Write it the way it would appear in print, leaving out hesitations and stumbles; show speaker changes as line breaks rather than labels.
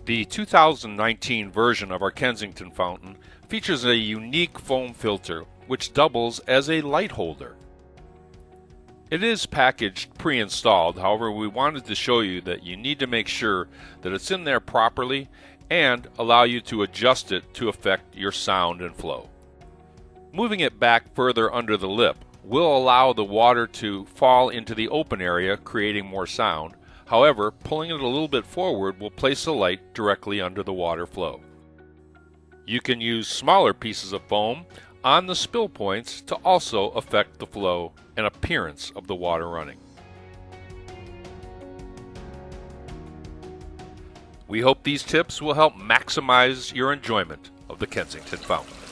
The 2019 version of our Kensington fountain features a unique foam filter which doubles as a light holder. It is packaged pre-installed, however we wanted to show you that you need to make sure that it's in there properly and allow you to adjust it to affect your sound and flow. Moving it back further under the lip will allow the water to fall into the open area, creating more sound. However, pulling it a little bit forward will place the light directly under the water flow. You can use smaller pieces of foam on the spill points to also affect the flow and appearance of the water running. We hope these tips will help maximize your enjoyment of the Kensington fountain.